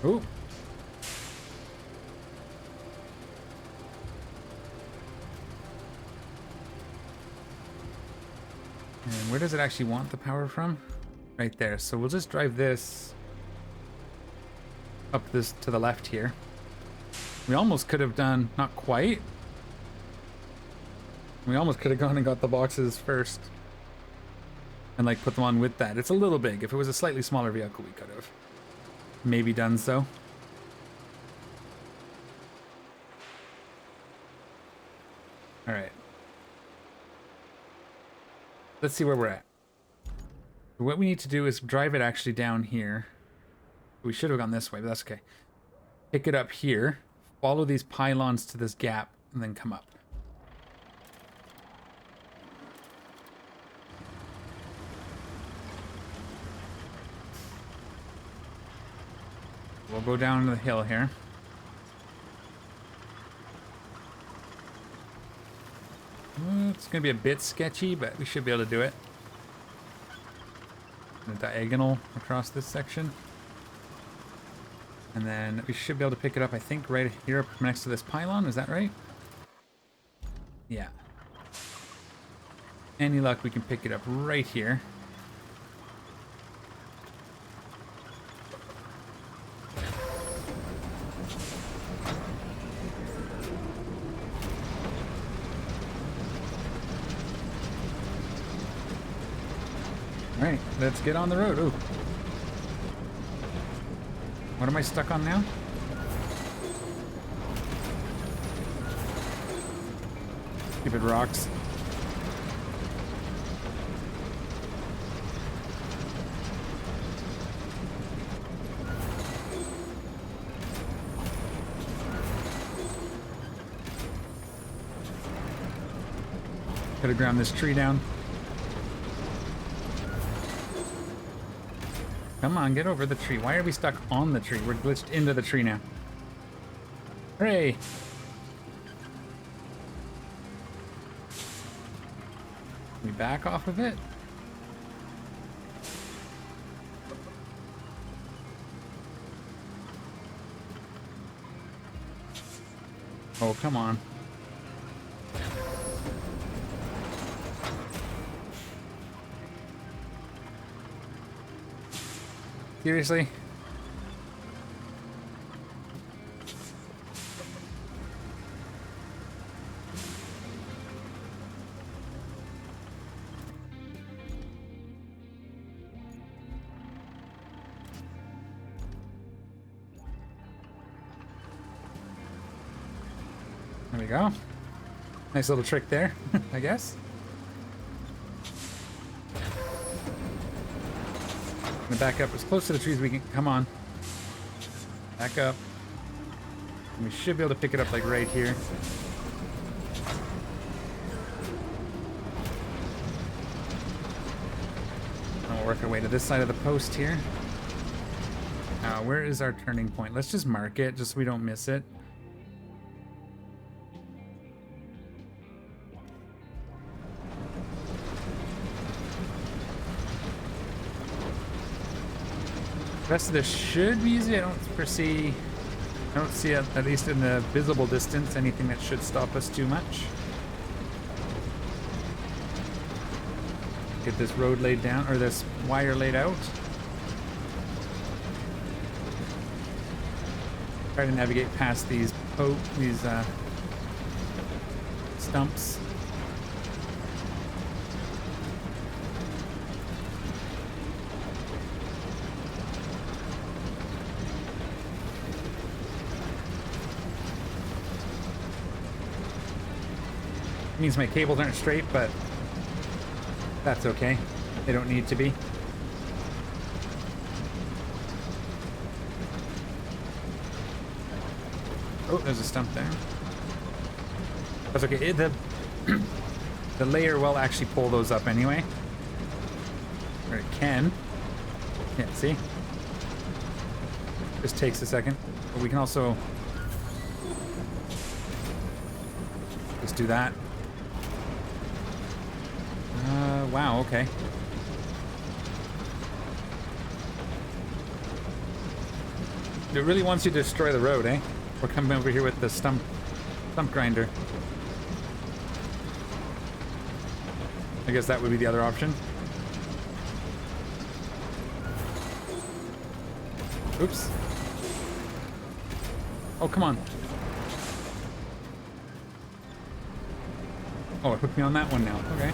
Ooh. And where does it actually want the power from? Right there. So we'll just drive this up this to the left here. We almost could have done, not quite. We almost could have gone and got the boxes first. And like put them on with that. It's a little big. If it was a slightly smaller vehicle, we could have maybe done so. All right. Let's see where we're at. What we need to do is drive it actually down here. We should have gone this way, but that's okay. Pick it up here, follow these pylons to this gap, and then come up. We'll go down the hill here. It's going to be a bit sketchy, but we should be able to do it. A diagonal across this section. And then we should be able to pick it up, I think, right here up next to this pylon. Is that right? Yeah. Any luck, we can pick it up right here. All right, let's get on the road. Ooh. What am I stuck on now? Stupid rocks. Could have ground this tree down. Come on, get over the tree. Why are we stuck on the tree? We're glitched into the tree now. Hooray! Can we back off of it? Oh, come on. Seriously? There we go. Nice little trick there, I guess. Gonna back up as close to the trees as we can. Come on. Back up. And we should be able to pick it up like right here. And we'll work our way to this side of the post here. Now, where is our turning point? Let's just mark it just so we don't miss it. The rest of this should be easy. I don't see, at least in the visible distance, anything that should stop us too much. Get this road laid down, or this wire laid out. Try to navigate past these stumps. Means my cables aren't straight, but that's okay. They don't need to be. Oh, there's a stump there. That's okay. The layer will actually pull those up anyway. Or it can. Yeah, see? Just takes a second. But we can also just do that. Wow, okay. It really wants you to destroy the road, eh? We're coming over here with the stump grinder. I guess that would be the other option. Oops. Oh, come on. Oh, it hooked me on that one now. Okay.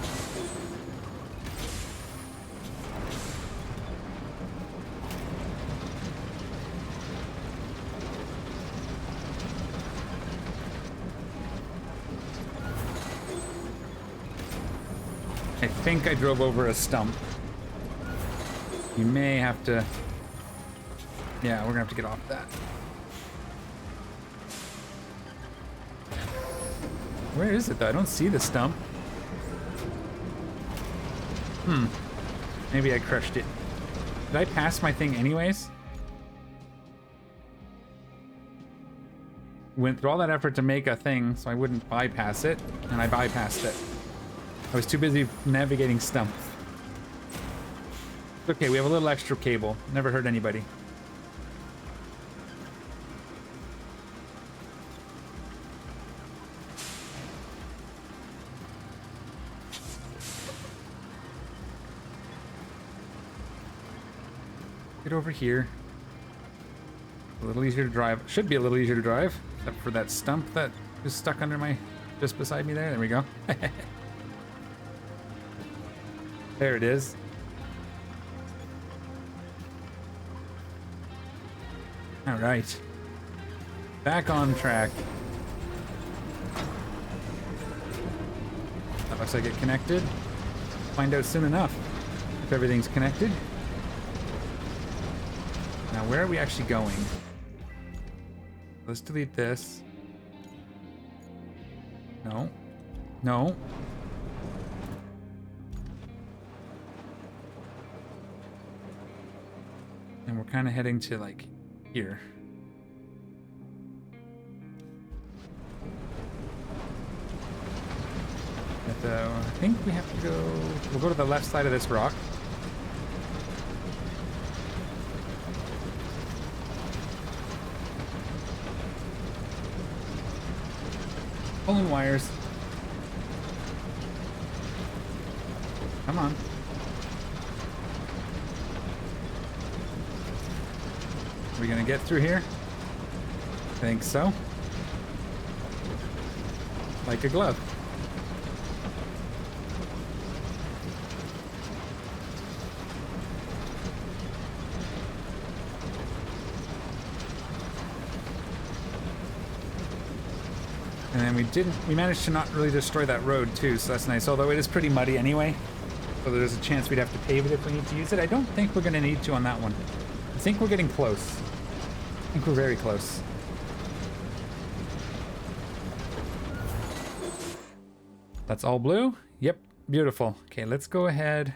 I think I drove over a stump. You may have to... Yeah, we're gonna have to get off that. Where is it though? I don't see the stump. Maybe I crushed it. Did I pass my thing anyways? Went through all that effort to make a thing so I wouldn't bypass it, and I bypassed it. I was too busy navigating stumps. Okay, we have a little extra cable. Never hurt anybody. Get over here. A little easier to drive. Should be a little easier to drive, except for that stump that is stuck under my... just beside me there. There we go. There it is. All right. Back on track. That looks like it connected. Find out soon enough if everything's connected. Now, where are we actually going? Let's delete this. No. No. And we're kind of heading to, like, here. But, I think we have to go... We'll go to the left side of this rock. Pulling wires. Come on. Are we gonna get through here? Think so. Like a glove. And then we managed to not really destroy that road too, so that's nice. Although it is pretty muddy anyway, so there's a chance we'd have to pave it if we need to use it. I don't think we're gonna need to on that one. I think we're getting close. I think we're very close. That's all blue? Yep, beautiful. Okay, let's go ahead.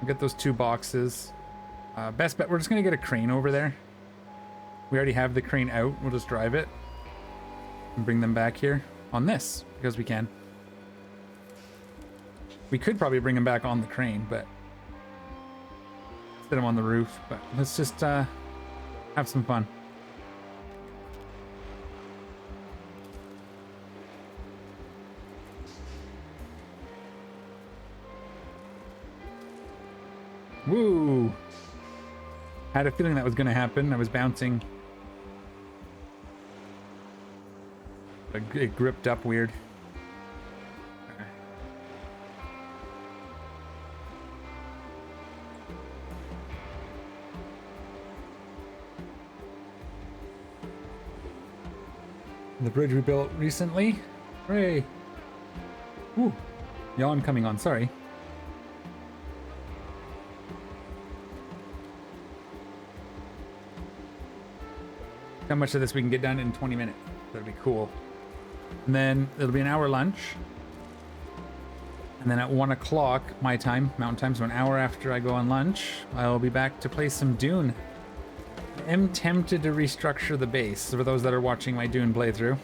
We'll get those 2 boxes. Best bet, we're just gonna get a crane over there. We already have the crane out. We'll just drive it and bring them back here on this, because we can. We could probably bring them back on the crane, but set them on the roof. But let's just have some fun. Woo! Had a feeling that was going to happen. I was bouncing. It gripped up weird. The bridge we built recently. Hooray! Ooh, yawn coming on, sorry. How much of this we can get done in 20 minutes. That'd be cool. And then it'll be an hour lunch. And then at 1 o'clock, my time, mountain time, so an hour after I go on lunch, I'll be back to play some Dune. I am tempted to restructure the base for those that are watching my Dune playthrough.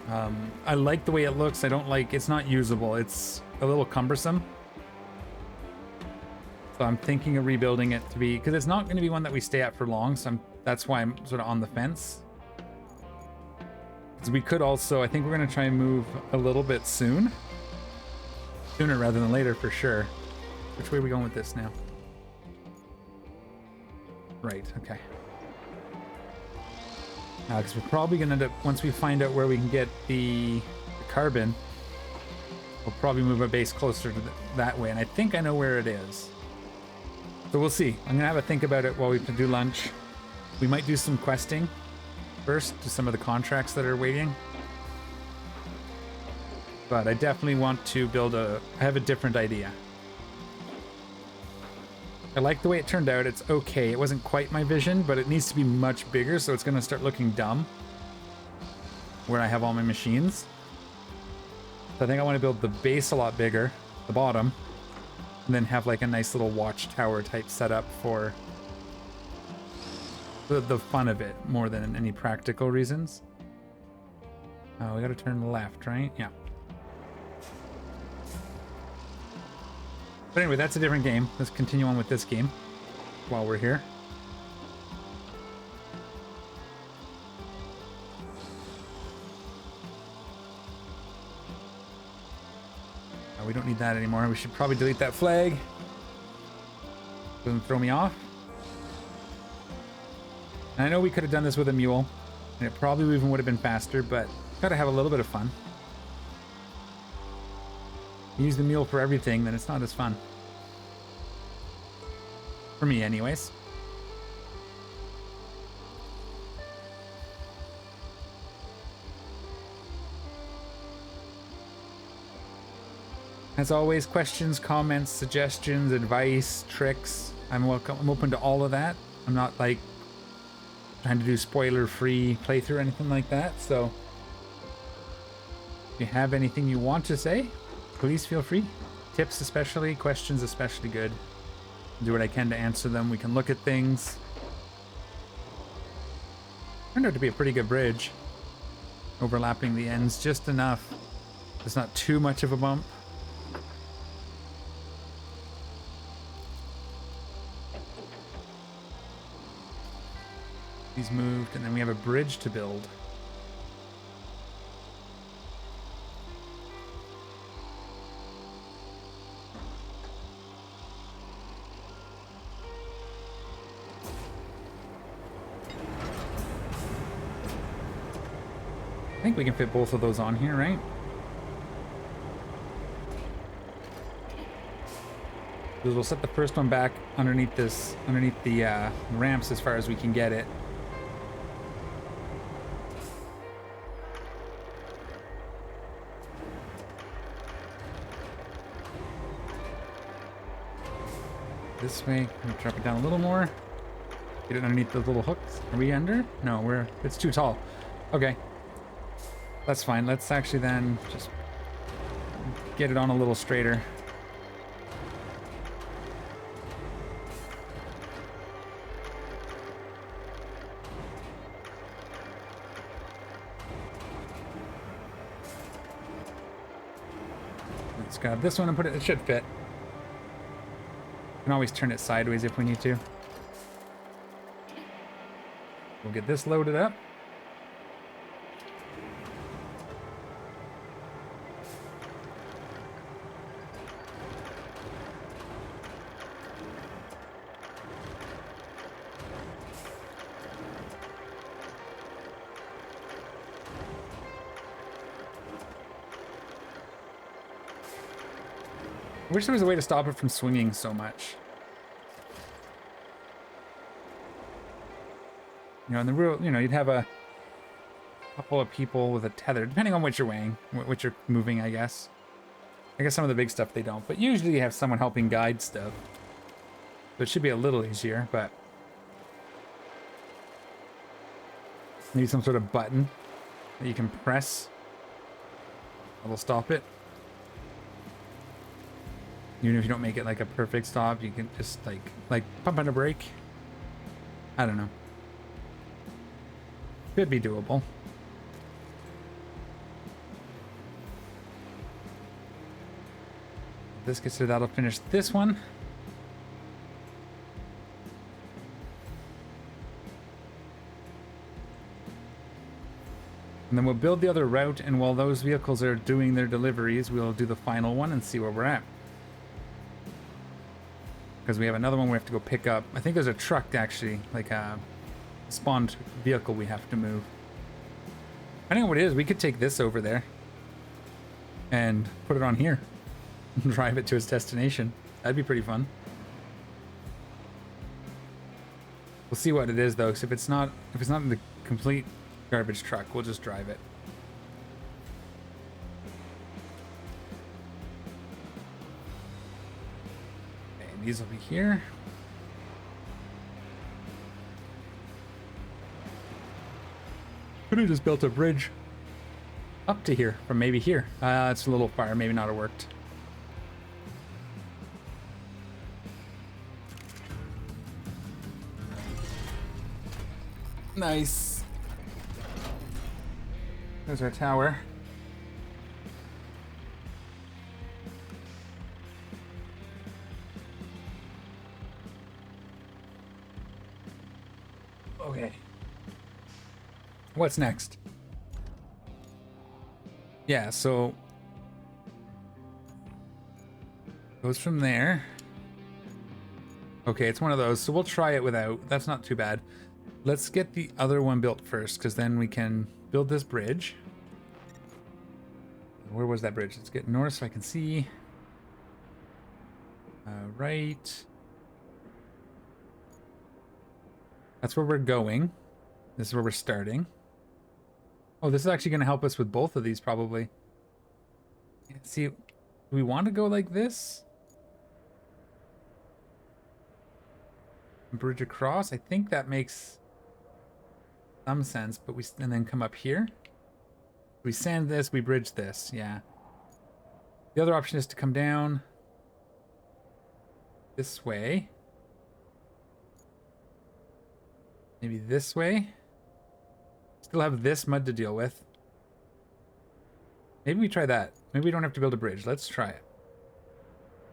I like the way it looks. I don't like, it's not usable. It's a little cumbersome. So I'm thinking of rebuilding it to be, because it's not going to be one that we stay at for long. So that's why I'm sort of on the fence. Because we could also, I think we're going to try and move a little bit soon. Sooner rather than later for sure. Which way are we going with this now? Right, okay. Because we're probably going to end up, once we find out where we can get the carbon, we'll probably move our base closer to that way. And I think I know where it is. So we'll see. I'm going to have a think about it while we do lunch. We might do some questing first, to some of the contracts that are waiting. But I definitely want to build I have a different idea. I like the way it turned out. It's okay. It wasn't quite my vision, but it needs to be much bigger, so it's going to start looking dumb where I have all my machines. So I think I want to build the base a lot bigger, the bottom, and then have like a nice little watchtower type setup for the fun of it more than any practical reasons. Oh, we got to turn left, right? Yeah. But anyway, that's a different game. Let's continue on with this game while we're here. Oh, we don't need that anymore. We should probably delete that flag. Doesn't throw me off. And I know we could have done this with a mule, and it probably even would have been faster, but gotta have a little bit of fun. Use the mule for everything, then it's not as fun. For me, anyways. As always, questions, comments, suggestions, advice, tricks. I'm welcome. I'm open to all of that. I'm not like trying to do spoiler-free playthrough or anything like that. So if you have anything you want to say, please feel free. Tips especially, questions especially good. I'll do what I can to answer them. We can look at things. Turned out to be a pretty good bridge. Overlapping the ends just enough. It's not too much of a bump. These moved, and then we have a bridge to build. I think we can fit both of those on here, right? We'll set the first one back underneath this, underneath the ramps as far as we can get it. This way, I'm gonna drop it down a little more. Get it underneath those little hooks. Are we under? No, it's too tall. Okay. That's fine. Let's actually then just get it on a little straighter. Let's grab this one and put it, it should fit. We can always turn it sideways if we need to. We'll get this loaded up. I wish there was a way to stop it from swinging so much. You know, in the real, you know, you'd have a couple of people with a tether, depending on what you're weighing, what you're moving, I guess. I guess some of the big stuff they don't, but usually you have someone helping guide stuff. So it should be a little easier, but maybe some sort of button that you can press that'll stop it. Even if you don't make it like a perfect stop, you can just like pumping a brake. I don't know. Could be doable. This gets to that'll finish this one. And then we'll build the other route, and while those vehicles are doing their deliveries, we'll do the final one and see where we're at. Because we have another one we have to go pick up. I think there's a truck, actually, like a spawned vehicle we have to move. I don't know what it is. We could take this over there and put it on here and drive it to its destination. That'd be pretty fun. We'll see what it is, though, because if it's not in the complete garbage truck, we'll just drive it. Okay, these will be here. Could have just built a bridge up to here from maybe here. It's a little far, maybe not have worked. Nice. There's our tower. Okay. What's next? Yeah, so goes from there. Okay, it's one of those, so we'll try it without. That's not too bad. Let's get the other one built first, because then we can build this bridge. Where was that bridge? Let's get north so I can see. Right. That's where we're going. This is where we're starting. Oh, this is actually going to help us with both of these, probably. See, do we want to go like this? Bridge across? I think that makes some sense, but and then come up here. We sand this, we bridge this, yeah. The other option is to come down this way. Maybe this way. Still have this mud to deal with. Maybe we try that. Maybe we don't have to build a bridge. Let's try it.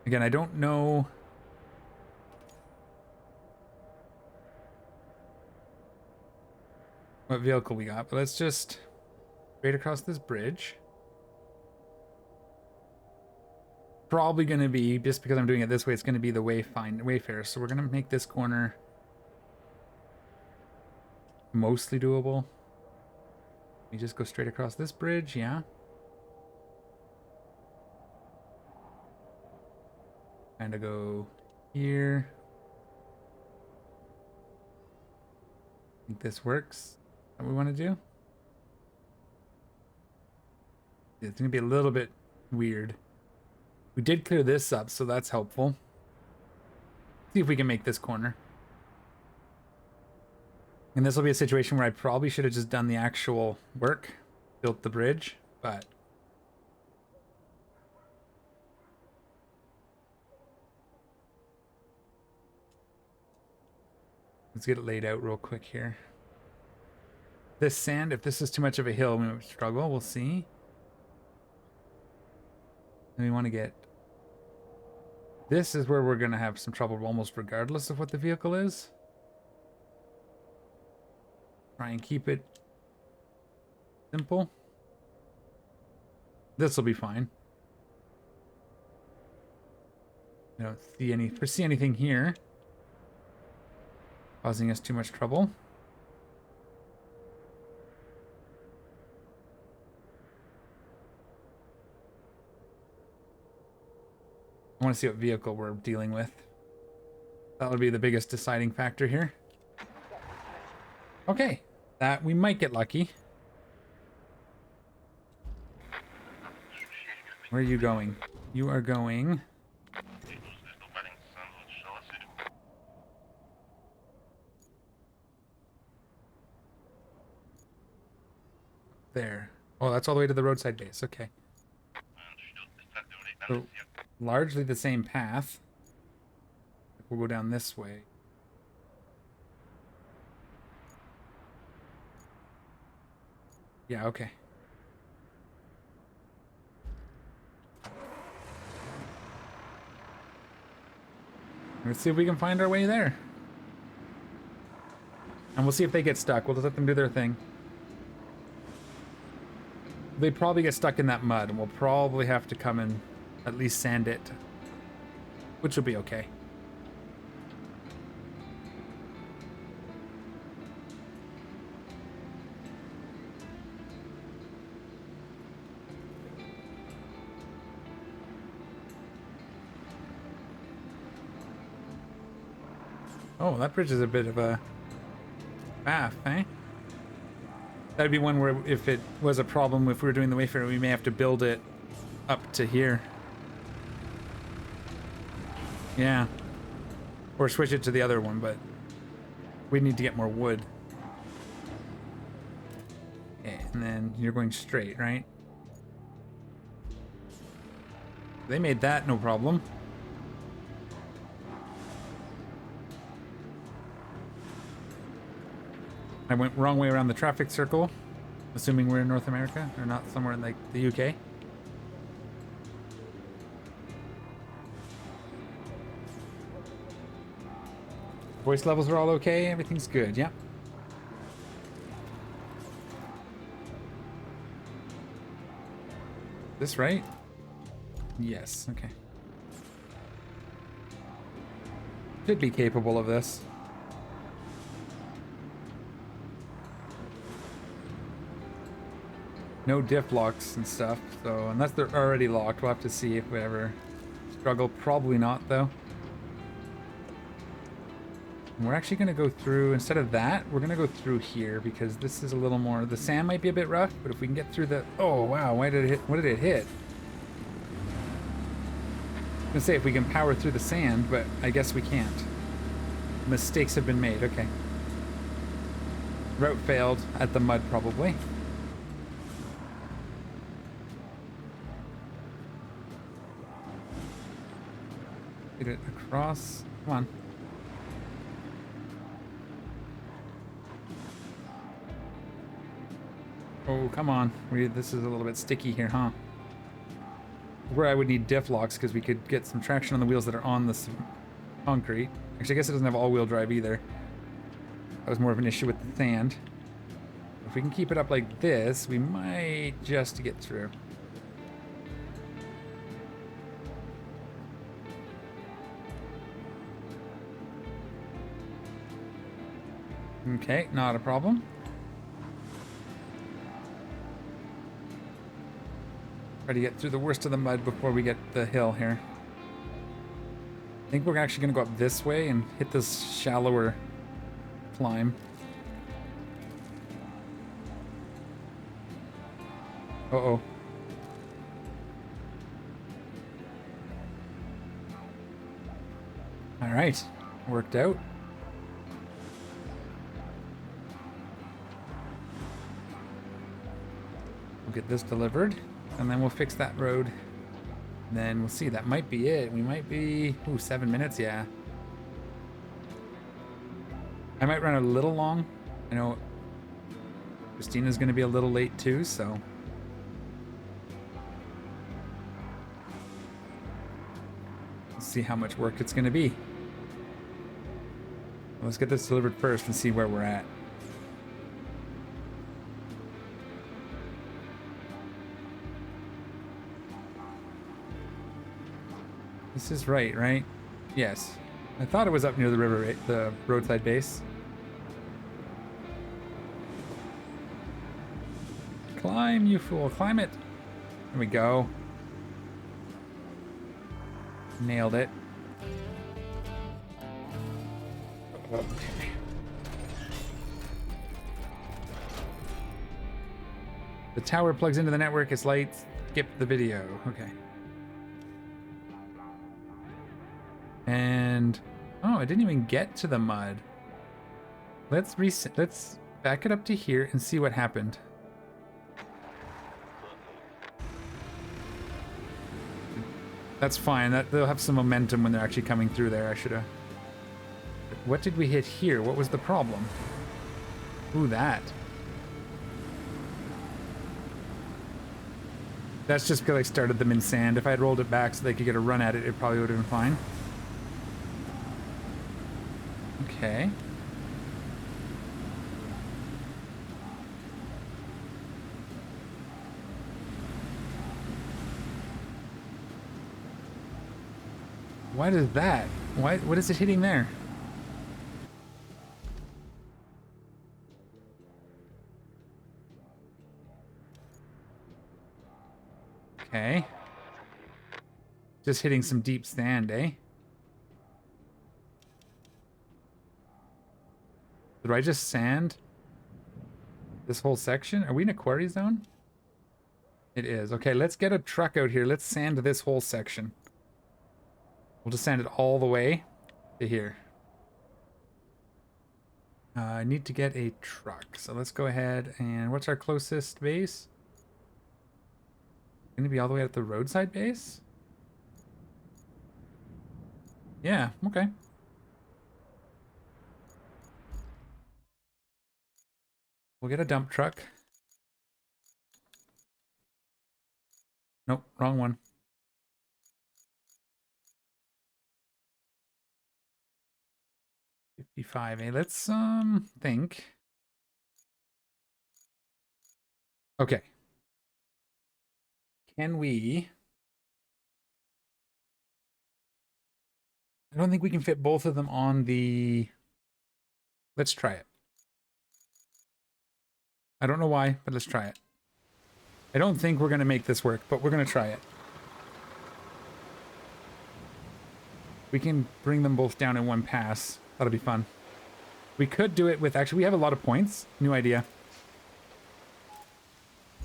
Again, I don't know. What vehicle we got, but let's just straight across this bridge. Probably going to be, just because I'm doing it this way, it's going to be the Wayfarer. So we're going to make this corner mostly doable. We just go straight across this bridge, yeah. Kind of go here. I think this works. What we want to do? It's going to be a little bit weird. We did clear this up, so that's helpful. See if we can make this corner. And this will be a situation where I probably should have just done the actual work, built the bridge, but let's get it laid out real quick here. This sand, if this is too much of a hill, we might struggle. We'll see. And we want to get... This is where we're going to have some trouble almost regardless of what the vehicle is. Try and keep it simple. This will be fine. I don't foresee anything here causing us too much trouble. I want to see what vehicle we're dealing with. That would be the biggest deciding factor here. Okay, that we might get lucky. Where are you going? You are going... there. Oh, that's all the way to the roadside base. Okay. So, largely the same path. We'll go down this way. Yeah, okay. Let's see if we can find our way there. And we'll see if they get stuck. We'll just let them do their thing. They probably get stuck in that mud, and we'll probably have to come and at least sand it, which will be okay. Oh, that bridge is a bit of a faff, eh? That'd be one where if it was a problem, if we were doing the Wayfarer, we may have to build it up to here. Yeah. Or switch it to the other one, but we need to get more wood. Okay, and then you're going straight, right? They made that no problem. I went wrong way around the traffic circle, assuming we're in North America, or not somewhere in like the UK. Voice levels are all okay, everything's good, yeah. This right? Yes, okay. Should be capable of this. No diff locks and stuff, so unless they're already locked, we'll have to see if we ever struggle. Probably not, though. And we're actually going to go through, instead of that, we're going to go through here because this is a little more, the sand might be a bit rough, but if we can get through the, oh wow, why did it hit, what did it hit? I was going to say if we can power through the sand, but I guess we can't. Mistakes have been made, okay. Route failed at the mud, probably. Get it across. Come on. Oh, come on. This is a little bit sticky here, huh? Where I would need diff locks because we could get some traction on the wheels that are on the concrete. Actually, I guess it doesn't have all-wheel drive either. That was more of an issue with the sand. If we can keep it up like this, we might just get through. Okay, not a problem. Try to get through the worst of the mud before we get the hill here. I think we're actually going to go up this way and hit this shallower climb. Uh-oh. All right, worked out. We'll get this delivered, and then we'll fix that road. And then we'll see, that might be it. We might be, ooh, 7 minutes, yeah. I might run a little long. I know Christina's gonna be a little late too, so. Let's see how much work it's gonna be. Let's get this delivered first and see where we're at. This is right? Yes. I thought it was up near the river, the roadside base. Climb, you fool. Climb it. There we go. Nailed it. Okay. The tower plugs into the network. Its lights skip the video. Okay. And oh, I didn't even get to the mud. Let's back it up to here and see what happened. That's fine. They'll have some momentum when they're actually coming through there. I should have. What did we hit here? What was the problem? Ooh, that. That's just because I started them in sand. If I had rolled it back so they could get a run at it, it probably would have been fine. Okay. Why does that? Why? What is it hitting there? Okay. Just hitting some deep sand, eh? Did I just sand this whole section? Are we in a quarry zone? It is. Okay, let's get a truck out here. Let's sand this whole section. We'll just sand it all the way to here. I need to get a truck. So let's go ahead and what's our closest base? Going to be all the way at the roadside base? Yeah, okay. We'll get a dump truck. Nope, wrong one. 55, eh? Let's think. Okay. Can we? I don't think we can fit both of them on the... Let's try it. I don't know why, but let's try it. I don't think we're going to make this work, but we're going to try it. We can bring them both down in one pass. That'll be fun. We could do it with... Actually, we have a lot of points. New idea.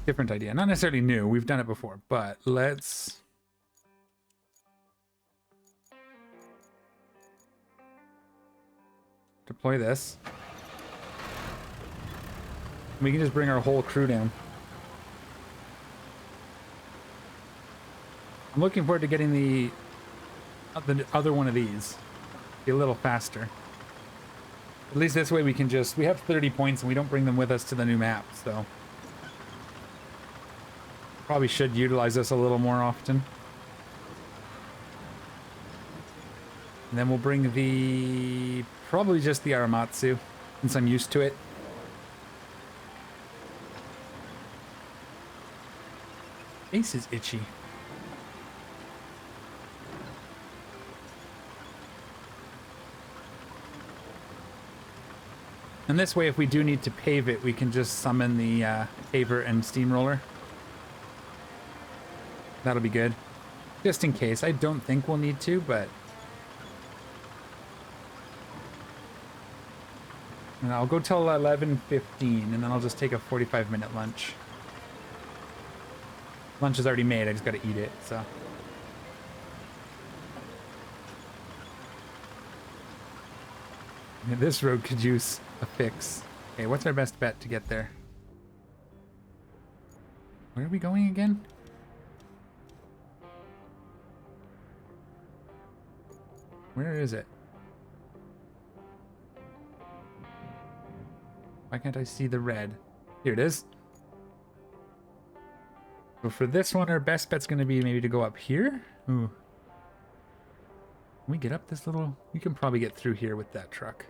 Different idea. Not necessarily new. We've done it before, but let's... deploy this. We can just bring our whole crew down. I'm looking forward to getting the other one of these. Be a little faster. At least this way we can just... We have 30 points and we don't bring them with us to the new map, so... Probably should utilize this a little more often. And then we'll bring the... Probably just the Aramatsu, since I'm used to it. Face is itchy. And this way, if we do need to pave it, we can just summon the paver and steamroller. That'll be good. Just in case. I don't think we'll need to, but... And I'll go till 11:15, and then I'll just take a 45-minute lunch. Lunch is already made, I just gotta eat it, so... Yeah, this road could use a fix. Okay, what's our best bet to get there? Where are we going again? Where is it? Why can't I see the red? Here it is. So for this one, our best bet's going to be maybe to go up here. Ooh. Can we get up this little... We can probably get through here with that truck.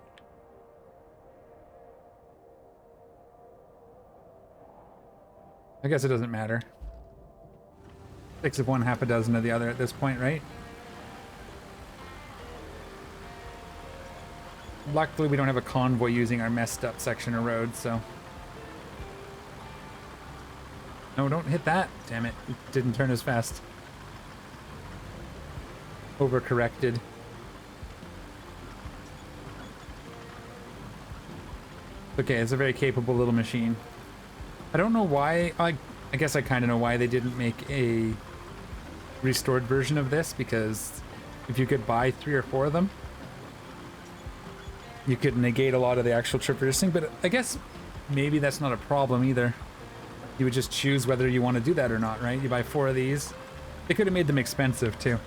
I guess it doesn't matter. 6 of one, half a dozen of the other at this point, right? Luckily, we don't have a convoy using our messed up section of road, so... No, don't hit that. Damn it. It didn't turn as fast. Overcorrected. Okay, it's a very capable little machine. I don't know why... I guess I kind of know why they didn't make a restored version of this, because if you could buy 3 or 4 of them, you could negate a lot of the actual traversing, but I guess maybe that's not a problem either. You would just choose whether you want to do that or not, right? You buy 4 of these. They could have made them expensive too.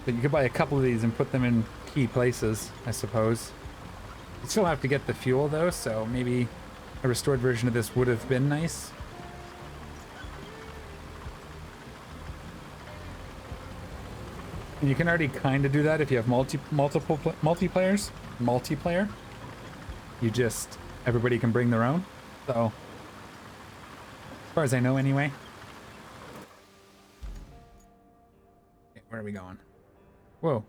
But you could buy a couple of these and put them in key places, I suppose. You still have to get the fuel though, so maybe a restored version of this would have been nice. And you can already kind of do that if you have multiplayer. You just, everybody can bring their own. So, as far as I know anyway. Okay, where are we going? Whoa.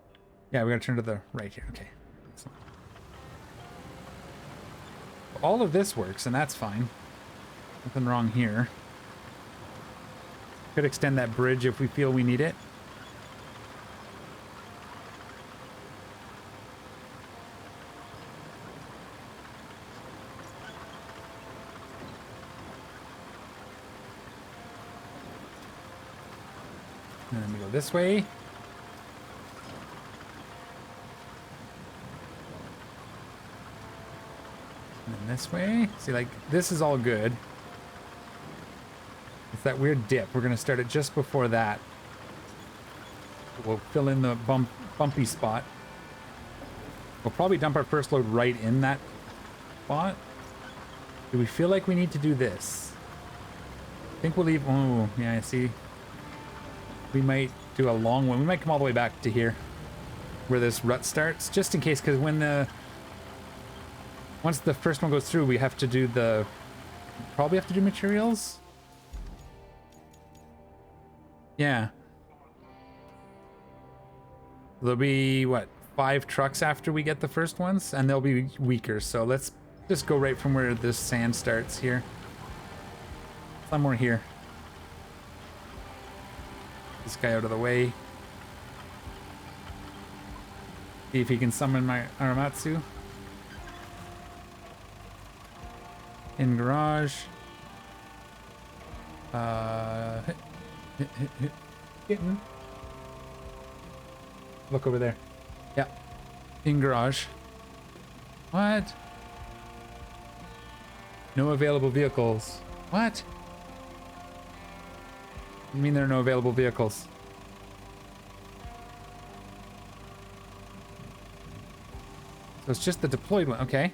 Yeah, we gotta turn to the right here. Okay. Excellent. All of this works, and that's fine. Nothing wrong here. Could extend that bridge if we feel we need it. And then we go this way. And then this way. See, like, this is all good. It's that weird dip. We're going to start it just before that. We'll fill in the bumpy spot. We'll probably dump our first load right in that spot. Do we feel like we need to do this? I think we'll leave... Oh, yeah, I see. We might do a long one. We might come all the way back to here where this rut starts, just in case, because when the... Once the first one goes through, we have to do the... Probably have to do materials? Yeah. There'll be, what, 5 trucks after we get the first ones? And they'll be weaker, so let's just go right from where this sand starts here. Somewhere here. This guy out of the way. See if he can summon my Aramatsu. In garage. Kitten. Look over there. Yeah. In garage. What? No available vehicles. What? You mean there are no available vehicles? So it's just the deployed one. Okay.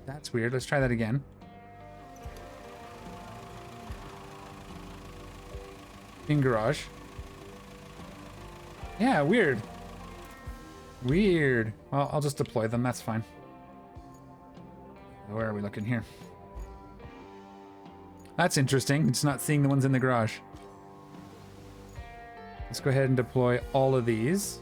That's weird. Let's try that again. In garage. Yeah, weird. Weird. Well, I'll just deploy them. That's fine. Where are we looking here? That's interesting. It's not seeing the ones in the garage. Let's go ahead and deploy all of these.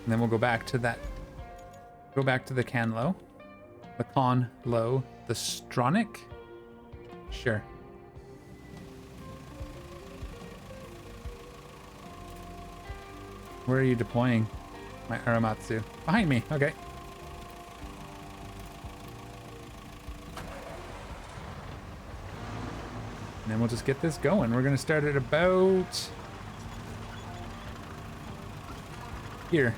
And then we'll go back to that. Go back to the Canlo. The Conlo. The Stronic? Sure. Where are you deploying my Aramatsu? Behind me. Okay. And then we'll just get this going. We're going to start at about here.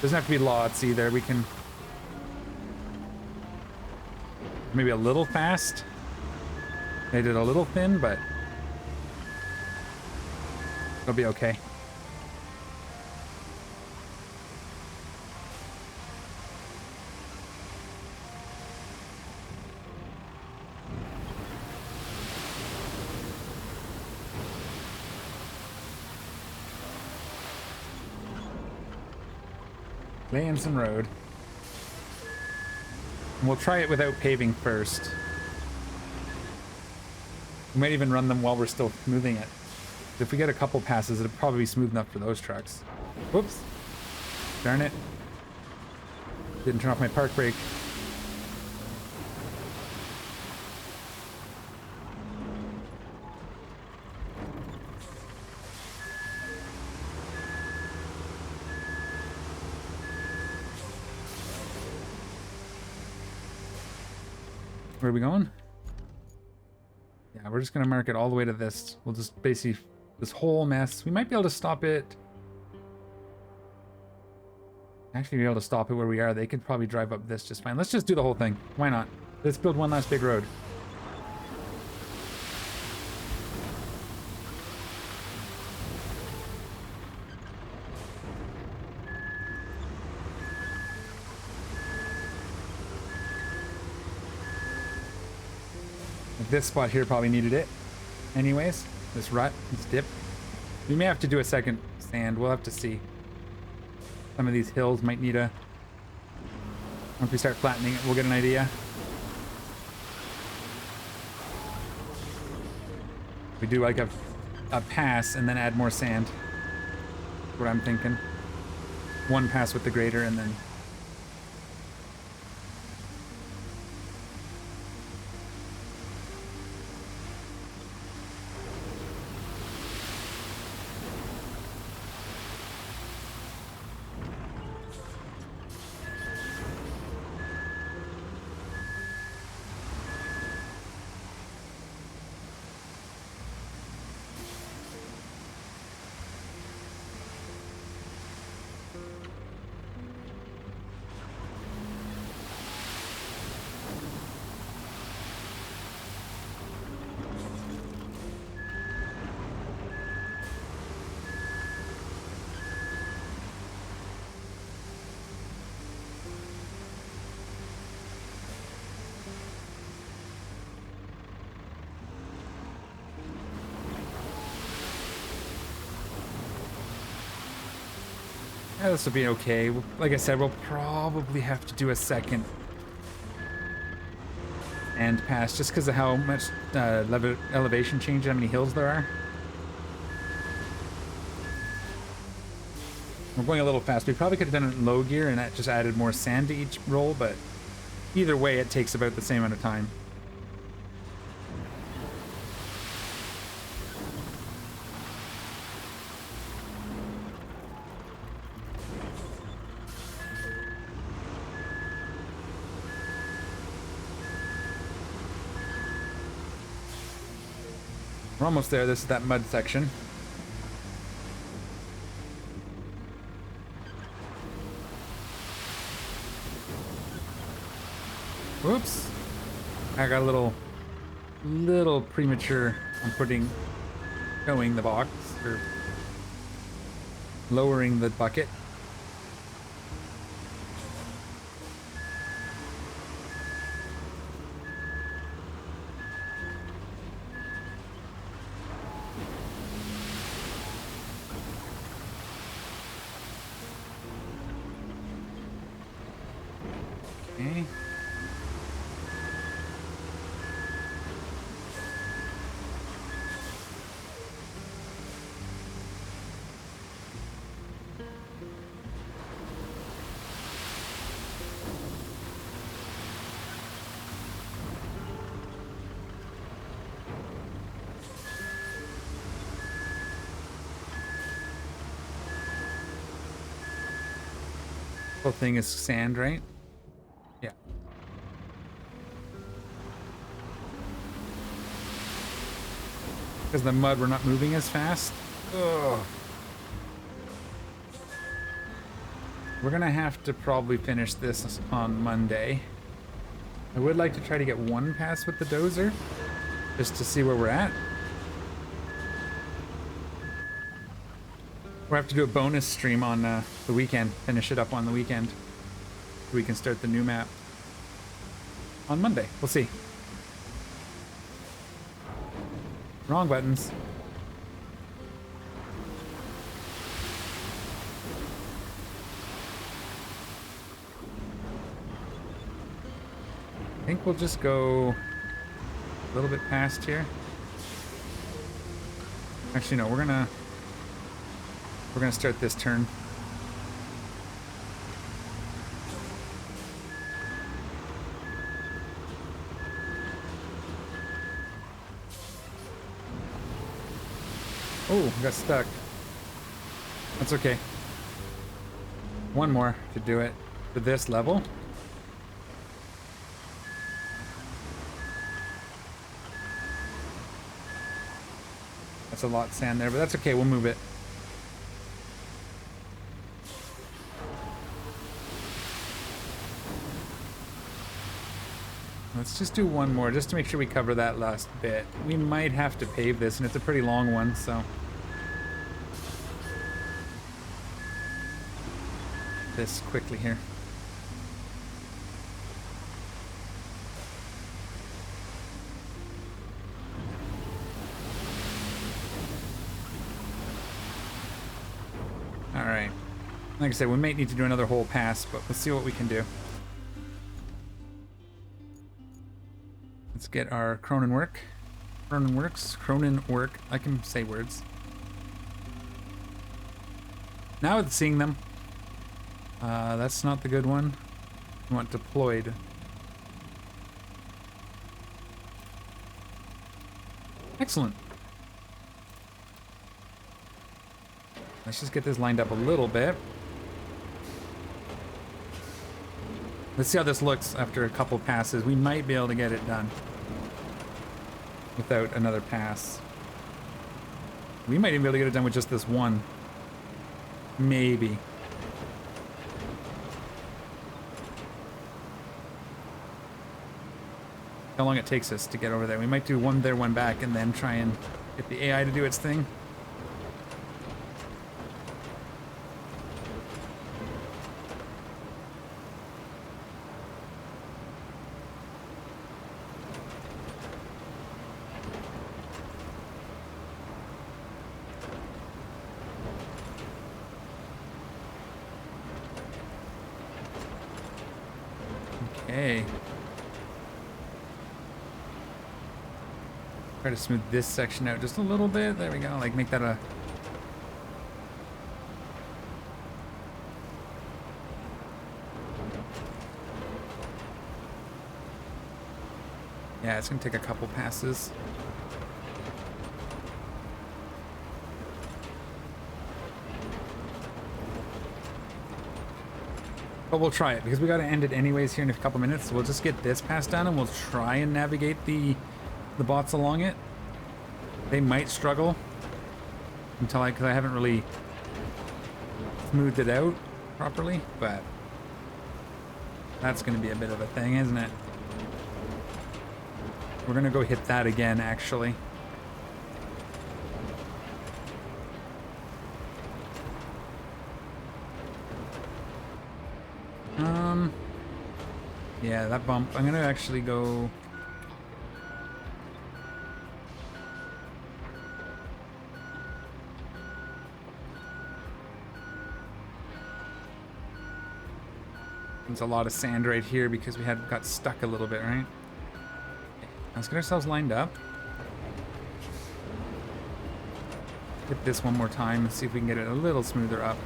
Doesn't have to be lots either. We can maybe a little fast. Made it a little thin, but it'll be okay. Laying some road. And we'll try it without paving first. We might even run them while we're still smoothing it. If we get a couple passes, it'll probably be smooth enough for those trucks. Whoops. Darn it. Didn't turn off my park brake. Where are we going? Yeah, we're just going to mark it all the way to this. We'll just basically, this whole mess. We might be able to stop it. Actually be able to stop it where we are. They could probably drive up this just fine. Let's just do the whole thing. Why not? Let's build one last big road. This spot here probably needed it. Anyways, this rut, this dip. We may have to do a second sand. We'll have to see. Some of these hills might need a... Once we start flattening it, we'll get an idea. We do like a pass and then add more sand. That's what I'm thinking. One pass with the grader and then... Yeah, this will be okay. Like I said, we'll probably have to do a second and pass just because of how much elevation change, how many hills there are. We're going a little fast. We probably could have done it in low gear and that just added more sand to each roll, but either way, it takes about the same amount of time. We're almost there. This is that mud section. Whoops. I got a little premature on showing the box or lowering the bucket. Okay. Whole thing is sand, right? Yeah. Because the mud, we're not moving as fast. Ugh. We're gonna have to probably finish this on Monday. I would like to try to get one pass with the dozer, just to see where we're at. We'll have to do a bonus stream on the weekend, finish it up on the weekend. So we can start the new map on Monday. We'll see. Wrong buttons. I think we'll just go a little bit past here. Actually, no, we're gonna start this turn. Oh, I got stuck. That's okay. One more to do it for this level. That's a lot of sand there, but that's okay. We'll move it. Let's just do one more, just to make sure we cover that last bit. We might have to pave this, and it's a pretty long one, so... this quickly here. Like I said, we might need to do another whole pass, but let's see what we can do. Let's get our Cronin work. Cronin work. I can say words. Now with seeing them. That's not the good one. We want deployed. Excellent. Let's just get this lined up a little bit. Let's see how this looks after a couple passes. We might be able to get it done without another pass. We might even be able to get it done with just this one. Maybe. How long it takes us to get over there. We might do one there, one back, and then try and get the AI to do its thing. Okay. Try to smooth this section out just a little bit. There we go. Like make that a... Yeah, it's gonna take a couple passes. But we'll try it because we got to end it anyways here in a couple minutes. So we'll just get this passed down and we'll try and navigate the bots along it. They might struggle until because I haven't really smoothed it out properly, but that's going to be a bit of a thing, isn't it? We're going to go hit that again, actually. Yeah, that bump. I'm gonna actually go... There's a lot of sand right here because we got stuck a little bit, right? Let's get ourselves lined up. Hit this one more time and see if we can get it a little smoother up.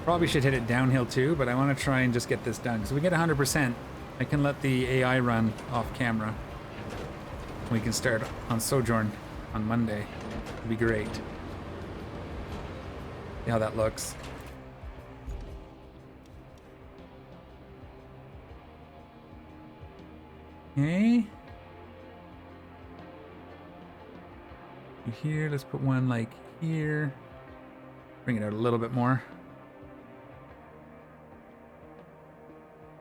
Probably should hit it downhill too, but I want to try and just get this done. So we get 100%. I can let the AI run off camera. We can start on Sojourn on Monday. It'd be great. See how that looks. Okay. Here, let's put one like here. Bring it out a little bit more.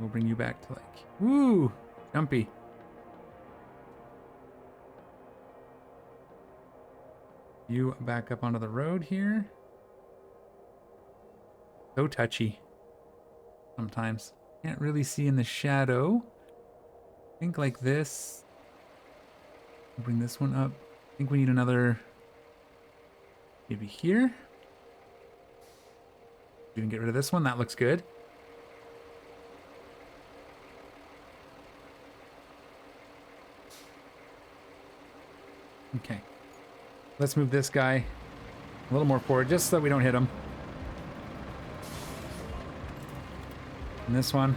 We'll bring you back to like, woo, jumpy. You back up onto the road here. So touchy. Sometimes. Can't really see in the shadow. Think like this. Bring this one up. I think we need another, maybe here. We can get rid of this one. That looks good. Okay, let's move this guy a little more forward just so that we don't hit him. And this one.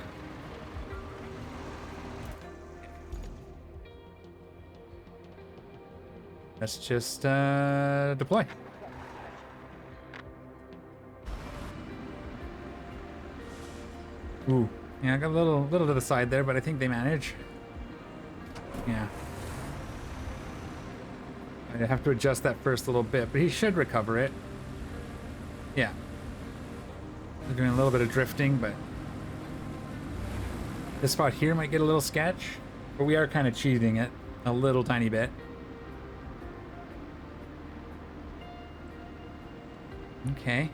Let's just deploy. Ooh, yeah, I got a little to the side there, but I think they manage. Yeah. I have to adjust that first little bit, but he should recover it. Yeah. We're doing a little bit of drifting, but this spot here might get a little sketch, but we are kind of cheating it a little tiny bit. Okay.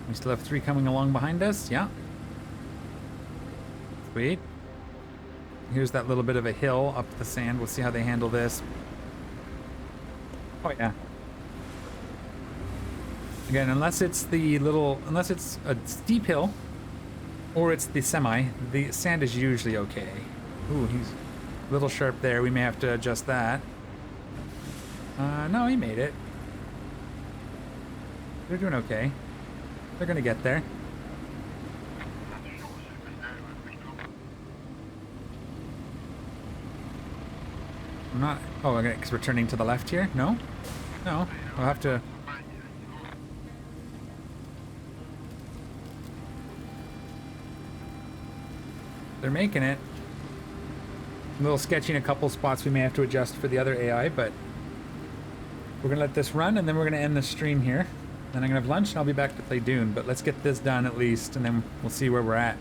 We still have 3 coming along behind us. Yeah. Sweet. Here's that little bit of a hill up the sand. We'll see how they handle this. Oh yeah. Again, unless it's a steep hill or it's the semi, the sand is usually okay. Ooh, he's a little sharp there. We may have to adjust that. No, he made it. They're doing okay. They're gonna get there. I'm not... Oh, okay, because we're turning to the left here? No? No. We'll have to... They're making it. A little sketchy in a couple spots we may have to adjust for the other AI, but... We're gonna let this run, and then we're gonna end the stream here. Then I'm gonna have lunch, and I'll be back to play Dune. But let's get this done at least, and then we'll see where we're at.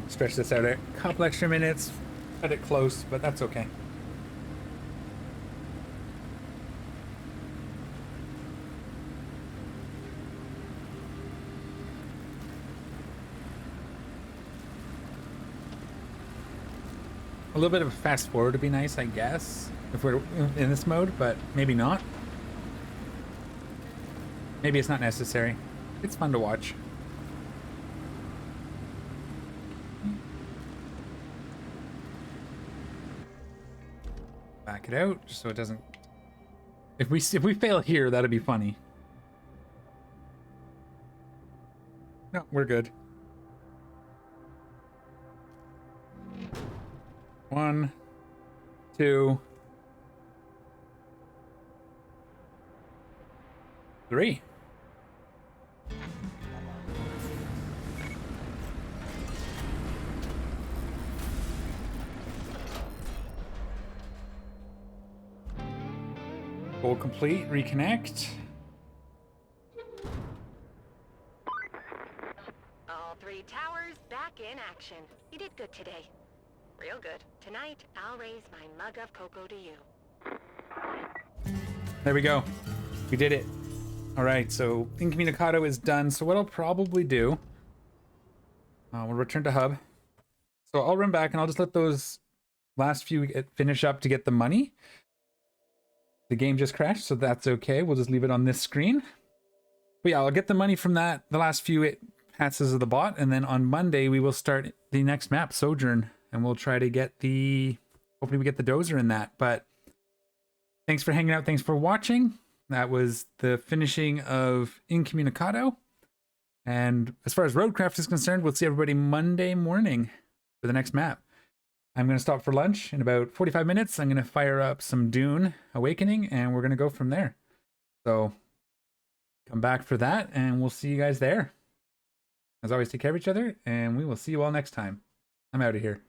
Stretch this out a couple extra minutes. Cut it close, but that's okay. A little bit of a fast forward would be nice, I guess, if we're in this mode, but maybe not. Maybe it's not necessary. It's fun to watch. Back it out just so it doesn't... If we fail here, that'd be funny. No, we're good. 1, 2, 3. Goal complete. Reconnect. All 3 towers back in action. You did good today. Real good. Tonight, I'll raise my mug of cocoa to you. There we go. We did it. All right, so Incommunicado is done. So what I'll probably do, we'll return to hub. So I'll run back and I'll just let those last few finish up to get the money. The game just crashed, so that's okay. We'll just leave it on this screen. But yeah, I'll get the money from that, the last few passes of the bot, and then on Monday we will start the next map, Sojourn, and we'll try to get the... Hopefully we get the dozer in that. But thanks for hanging out. Thanks for watching. That was the finishing of Incommunicado. And as far as Roadcraft is concerned, we'll see everybody Monday morning for the next map. I'm going to stop for lunch in about 45 minutes. I'm going to fire up some Dune Awakening, and we're going to go from there. So come back for that, and we'll see you guys there. As always, take care of each other, and we will see you all next time. I'm out of here.